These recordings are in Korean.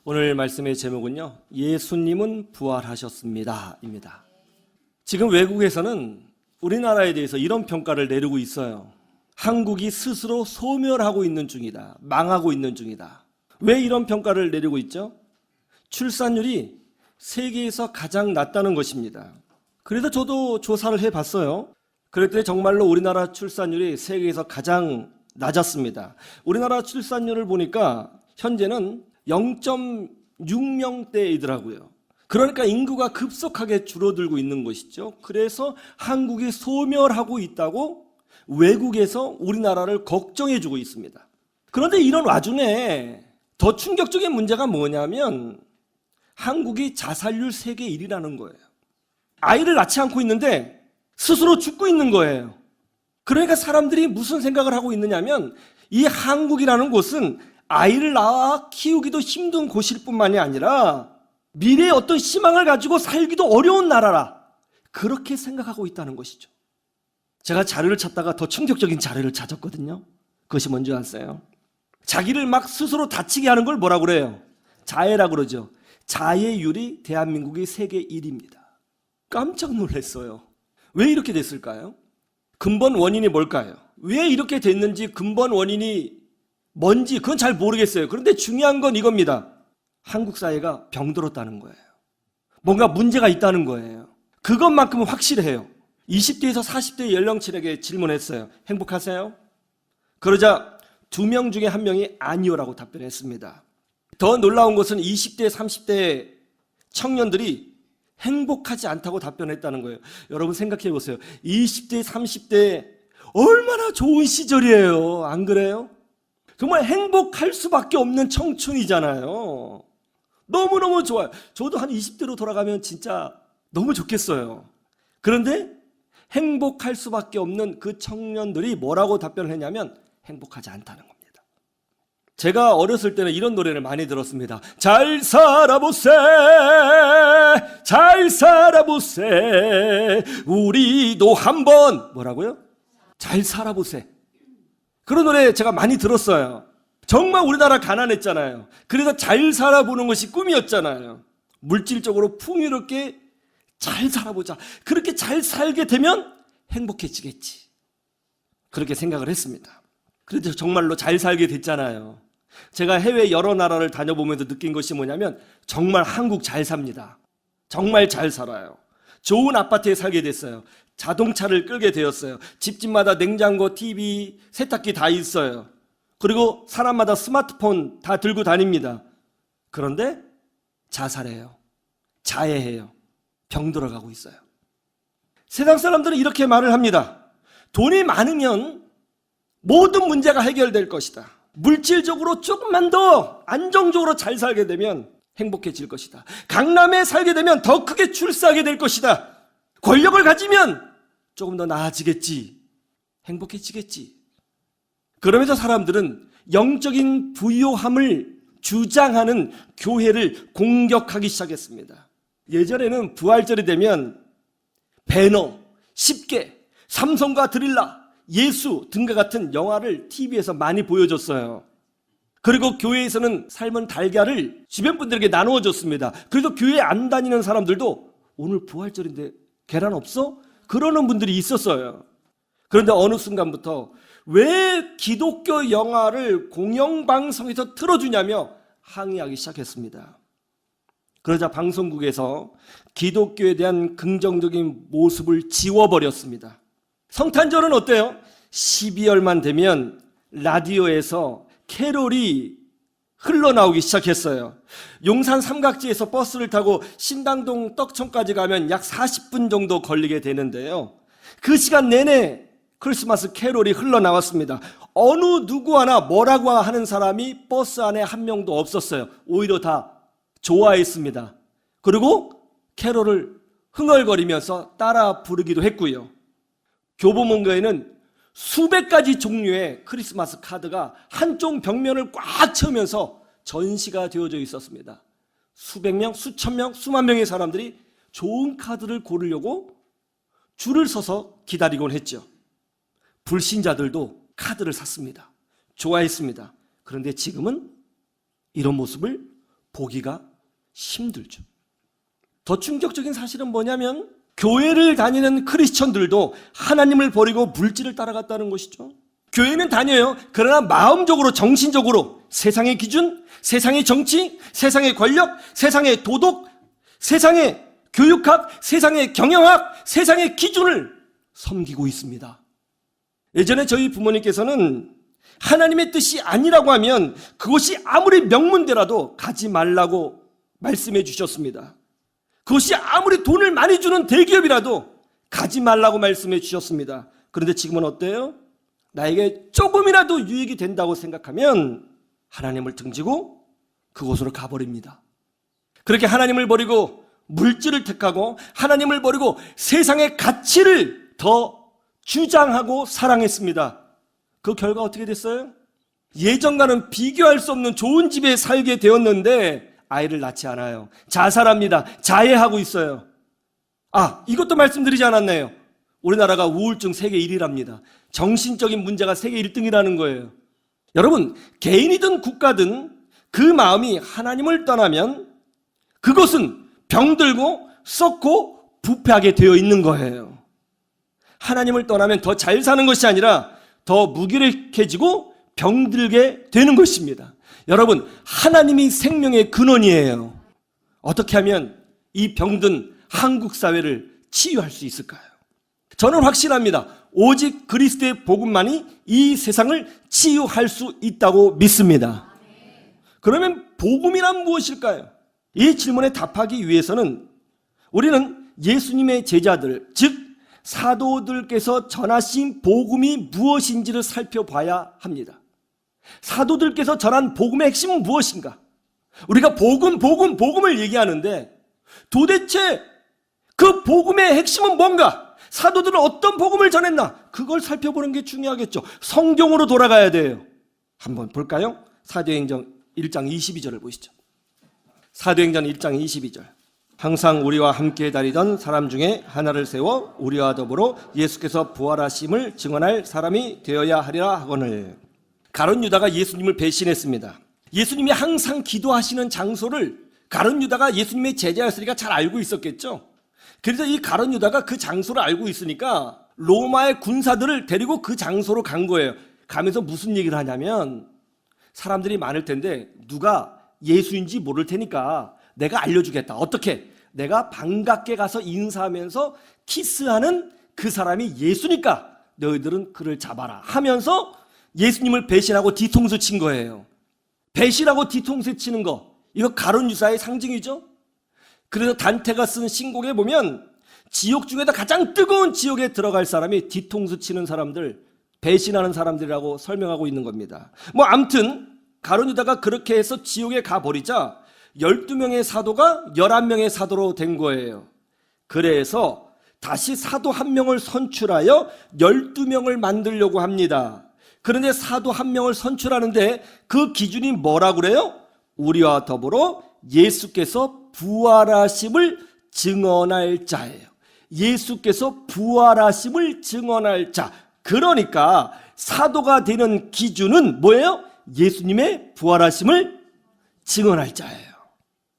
오늘 말씀의 제목은요, 예수님은 부활하셨습니다 입니다. 지금 외국에서는 우리나라에 대해서 이런 평가를 내리고 있어요. 한국이 스스로 소멸하고 있는 중이다, 망하고 있는 중이다. 왜 이런 평가를 내리고 있죠? 출산율이 세계에서 가장 낮다는 것입니다. 그래서 저도 조사를 해봤어요. 그랬더니 정말로 우리나라 출산율이 세계에서 가장 낮았습니다. 우리나라 출산율을 보니까 현재는 0.6명대이더라고요. 그러니까 인구가 급속하게 줄어들고 있는 것이죠. 그래서 한국이 소멸하고 있다고 외국에서 우리나라를 걱정해주고 있습니다. 그런데 이런 와중에 더 충격적인 문제가 뭐냐면 한국이 자살률 세계 1위라는 거예요. 아이를 낳지 않고 있는데 스스로 죽고 있는 거예요. 그러니까 사람들이 무슨 생각을 하고 있느냐면 이 한국이라는 곳은 아이를 낳아 키우기도 힘든 곳일 뿐만이 아니라 미래의 어떤 희망을 가지고 살기도 어려운 나라라, 그렇게 생각하고 있다는 것이죠. 제가 자료를 찾다가 더 충격적인 자료를 찾았거든요. 그것이 뭔지 아세요? 자기를 막 스스로 다치게 하는 걸 뭐라고 그래요? 자해라고 그러죠. 자해율이 대한민국이 세계 1위입니다. 깜짝 놀랐어요. 왜 이렇게 됐을까요? 근본 원인이 뭘까요? 왜 이렇게 됐는지 근본 원인이 뭔지 그건 잘 모르겠어요. 그런데 중요한 건 이겁니다. 한국 사회가 병들었다는 거예요. 뭔가 문제가 있다는 거예요. 그것만큼은 확실해요. 20대에서 40대 연령층에게 질문했어요. 행복하세요? 그러자 2명 중에 1명이 아니요라고 답변했습니다. 더 놀라운 것은 20대, 30대 청년들이 행복하지 않다고 답변했다는 거예요. 여러분 생각해 보세요. 20대, 30대 얼마나 좋은 시절이에요. 안 그래요? 정말 행복할 수밖에 없는 청춘이잖아요. 너무너무 좋아요. 저도 한 20대로 돌아가면 진짜 너무 좋겠어요. 그런데 행복할 수밖에 없는 그 청년들이 뭐라고 답변을 했냐면 행복하지 않다는 겁니다. 제가 어렸을 때는 이런 노래를 많이 들었습니다. 잘 살아보세, 잘 살아보세, 우리도 한번 뭐라고요? 잘 살아보세. 그런 노래 제가 많이 들었어요. 정말 우리나라 가난했잖아요. 그래서 잘 살아보는 것이 꿈이었잖아요. 물질적으로 풍요롭게 잘 살아보자. 그렇게 잘 살게 되면 행복해지겠지. 그렇게 생각을 했습니다. 그래서 정말로 잘 살게 됐잖아요. 제가 해외 여러 나라를 다녀보면서 느낀 것이 뭐냐면 정말 한국 잘 삽니다. 정말 잘 살아요. 좋은 아파트에 살게 됐어요. 자동차를 끌게 되었어요. 집집마다 냉장고, TV, 세탁기 다 있어요. 그리고 사람마다 스마트폰 다 들고 다닙니다. 그런데 자살해요. 자해해요. 병들어가고 있어요. 세상 사람들은 이렇게 말을 합니다. 돈이 많으면 모든 문제가 해결될 것이다. 물질적으로 조금만 더 안정적으로 잘 살게 되면 행복해질 것이다. 강남에 살게 되면 더 크게 출세하게 될 것이다. 권력을 가지면 조금 더 나아지겠지. 행복해지겠지. 그러면서 사람들은 영적인 부요함을 주장하는 교회를 공격하기 시작했습니다. 예전에는 부활절이 되면 배너, 10개, 삼성과 드릴라, 예수 등과 같은 영화를 TV에서 많이 보여줬어요. 그리고 교회에서는 삶은 달걀을 주변 분들에게 나누어 줬습니다. 그래서 교회 안 다니는 사람들도 오늘 부활절인데 계란 없어? 그러는 분들이 있었어요. 그런데 어느 순간부터 왜 기독교 영화를 공영방송에서 틀어주냐며 항의하기 시작했습니다. 그러자 방송국에서 기독교에 대한 긍정적인 모습을 지워버렸습니다. 성탄절은 어때요? 12월만 되면 라디오에서 캐롤이 흘러나오기 시작했어요. 용산 삼각지에서 버스를 타고 신당동 떡천까지 가면 약 40분 정도 걸리게 되는데요. 그 시간 내내 크리스마스 캐롤이 흘러나왔습니다. 어느 누구 하나 뭐라고 하는 사람이 버스 안에 한 명도 없었어요. 오히려 다 좋아했습니다. 그리고 캐롤을 흥얼거리면서 따라 부르기도 했고요. 교보문고에는 수백 가지 종류의 크리스마스 카드가 한쪽 벽면을 꽉 채우면서 전시가 되어져 있었습니다. 수백 명, 수천 명, 수만 명의 사람들이 좋은 카드를 고르려고 줄을 서서 기다리곤 했죠. 불신자들도 카드를 샀습니다. 좋아했습니다. 그런데 지금은 이런 모습을 보기가 힘들죠. 더 충격적인 사실은 뭐냐면 교회를 다니는 크리스천들도 하나님을 버리고 물질을 따라갔다는 것이죠. 교회는 다녀요. 그러나 마음적으로, 정신적으로 세상의 기준, 세상의 정치, 세상의 권력, 세상의 도덕, 세상의 교육학, 세상의 경영학, 세상의 기준을 섬기고 있습니다. 예전에 저희 부모님께서는 하나님의 뜻이 아니라고 하면 그것이 아무리 명문대라도 가지 말라고 말씀해 주셨습니다. 그것이 아무리 돈을 많이 주는 대기업이라도 가지 말라고 말씀해 주셨습니다. 그런데 지금은 어때요? 나에게 조금이라도 유익이 된다고 생각하면 하나님을 등지고 그곳으로 가버립니다. 그렇게 하나님을 버리고 물질을 택하고 하나님을 버리고 세상의 가치를 더 주장하고 사랑했습니다. 그 결과 어떻게 됐어요? 예전과는 비교할 수 없는 좋은 집에 살게 되었는데 아이를 낳지 않아요. 자살합니다. 자해하고 있어요. 이것도 말씀드리지 않았네요. 우리나라가 우울증 세계 1위랍니다. 정신적인 문제가 세계 1등이라는 거예요. 여러분, 개인이든 국가든 그 마음이 하나님을 떠나면 그것은 병들고 썩고 부패하게 되어 있는 거예요. 하나님을 떠나면 더 잘 사는 것이 아니라 더 무기력해지고 병들게 되는 것입니다. 여러분, 하나님이 생명의 근원이에요. 어떻게 하면 이 병든 한국 사회를 치유할 수 있을까요? 저는 확신합니다. 오직 그리스도의 복음만이 이 세상을 치유할 수 있다고 믿습니다. 그러면 복음이란 무엇일까요? 이 질문에 답하기 위해서는 우리는 예수님의 제자들, 즉 사도들께서 전하신 복음이 무엇인지를 살펴봐야 합니다. 사도들께서 전한 복음의 핵심은 무엇인가? 우리가 복음을 얘기하는데 도대체 그 복음의 핵심은 뭔가? 사도들은 어떤 복음을 전했나? 그걸 살펴보는 게 중요하겠죠. 성경으로 돌아가야 돼요. 한번 볼까요? 사도행전 1장 22절을 보시죠. 사도행전 1장 22절. 항상 우리와 함께 다니던 사람 중에 하나를 세워 우리와 더불어 예수께서 부활하심을 증언할 사람이 되어야 하리라 하거늘. 가룟 유다가 예수님을 배신했습니다. 예수님이 항상 기도하시는 장소를 가룟 유다가 예수님의 제자였으니까 잘 알고 있었겠죠. 그래서 이 가룟 유다가 그 장소를 알고 있으니까 로마의 군사들을 데리고 그 장소로 간 거예요. 가면서 무슨 얘기를 하냐면 사람들이 많을 텐데 누가 예수인지 모를 테니까 내가 알려주겠다. 어떻게? 내가 반갑게 가서 인사하면서 키스하는 그 사람이 예수니까 너희들은 그를 잡아라 하면서 예수님을 배신하고 뒤통수 친 거예요. 배신하고 뒤통수 치는 거, 이거 가룟 유다의 상징이죠. 그래서 단테가 쓴 신곡에 보면 지옥 중에도 가장 뜨거운 지옥에 들어갈 사람이 뒤통수 치는 사람들, 배신하는 사람들이라고 설명하고 있는 겁니다. 아무튼 가룟 유다가 그렇게 해서 지옥에 가버리자 12명의 사도가 11명의 사도로 된 거예요. 그래서 다시 사도 한 명을 선출하여 12명을 만들려고 합니다. 그런데 사도 한 명을 선출하는데 그 기준이 뭐라고 그래요? 우리와 더불어 예수께서 부활하심을 증언할 자예요. 예수께서 부활하심을 증언할 자. 그러니까 사도가 되는 기준은 뭐예요? 예수님의 부활하심을 증언할 자예요.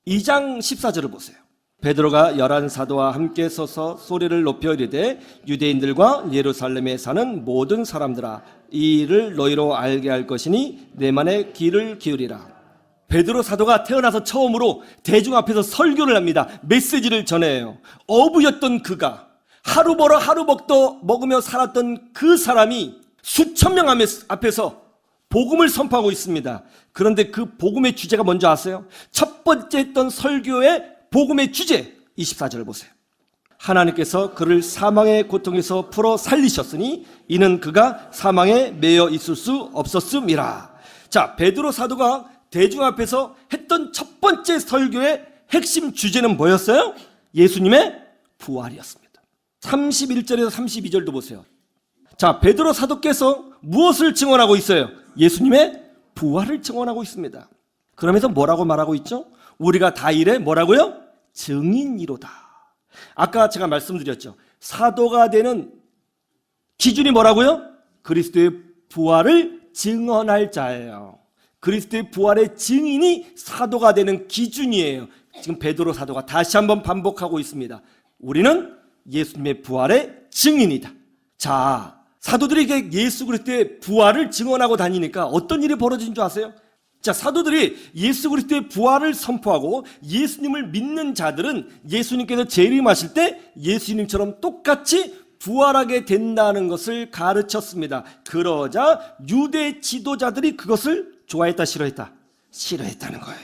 2장 14절을 보세요. 베드로가 11사도와 함께 서서 소리를 높여 이르되 유대인들과 예루살렘에 사는 모든 사람들아, 이 일을 너희로 알게 할 것이니 내만의 귀를 기울이라. 베드로 사도가 태어나서 처음으로 대중 앞에서 설교를 합니다. 메시지를 전해요. 어부였던 그가 하루 벌어 하루 먹으며 살았던 그 사람이 수천 명 앞에서 복음을 선포하고 있습니다. 그런데 그 복음의 주제가 뭔지 아세요? 첫 번째 했던 설교의 복음의 주제 24절을 보세요. 하나님께서 그를 사망의 고통에서 풀어 살리셨으니 이는 그가 사망에 매여 있을 수 없었음이라. 자, 베드로 사도가 대중 앞에서 했던 첫 번째 설교의 핵심 주제는 뭐였어요? 예수님의 부활이었습니다. 31절에서 32절도 보세요. 자, 베드로 사도께서 무엇을 증언하고 있어요? 예수님의 부활을 증언하고 있습니다. 그러면서 뭐라고 말하고 있죠? 우리가 다 이래 뭐라고요? 증인이로다. 아까 제가 말씀드렸죠. 사도가 되는 기준이 뭐라고요? 그리스도의 부활을 증언할 자예요. 그리스도의 부활의 증인이 사도가 되는 기준이에요. 지금 베드로 사도가 다시 한번 반복하고 있습니다. 우리는 예수님의 부활의 증인이다. 자, 사도들이 예수 그리스도의 부활을 증언하고 다니니까 어떤 일이 벌어진 줄 아세요? 자, 사도들이 예수 그리스도의 부활을 선포하고 예수님을 믿는 자들은 예수님께서 재림하실 때 예수님처럼 똑같이 부활하게 된다는 것을 가르쳤습니다. 그러자 유대 지도자들이 그것을 좋아했다, 싫어했다? 싫어했다는 거예요.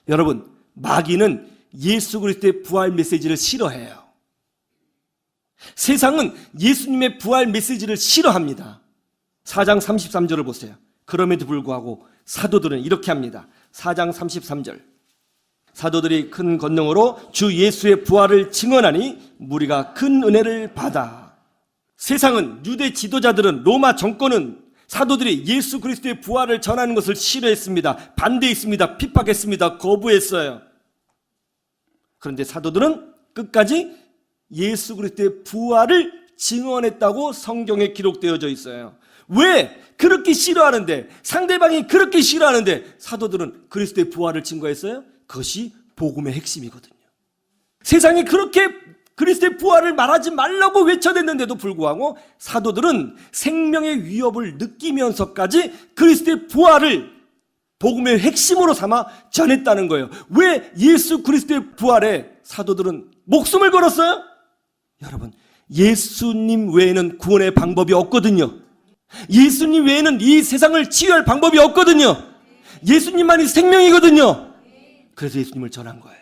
여러분, 마귀는 예수 그리스도의 부활 메시지를 싫어해요. 세상은 예수님의 부활 메시지를 싫어합니다. 4장 33절을 보세요. 그럼에도 불구하고 사도들은 이렇게 합니다. 4장 33절. 사도들이 큰 권능으로 주 예수의 부활을 증언하니 무리가 큰 은혜를 받아. 세상은, 유대 지도자들은, 로마 정권은 사도들이 예수 그리스도의 부활을 전하는 것을 싫어했습니다. 반대했습니다. 핍박했습니다. 거부했어요. 그런데 사도들은 끝까지 예수 그리스도의 부활을 증언했다고 성경에 기록되어져 있어요. 왜? 그렇게 싫어하는데, 상대방이 그렇게 싫어하는데 사도들은 그리스도의 부활을 증거했어요? 그것이 복음의 핵심이거든요. 세상이 그렇게 그리스도의 부활을 말하지 말라고 외쳐댔는데도 불구하고 사도들은 생명의 위협을 느끼면서까지 그리스도의 부활을 복음의 핵심으로 삼아 전했다는 거예요. 왜 예수 그리스도의 부활에 사도들은 목숨을 걸었어요? 여러분, 예수님 외에는 구원의 방법이 없거든요. 예수님 외에는 이 세상을 치유할 방법이 없거든요. 예수님만이 생명이거든요. 그래서 예수님을 전한 거예요.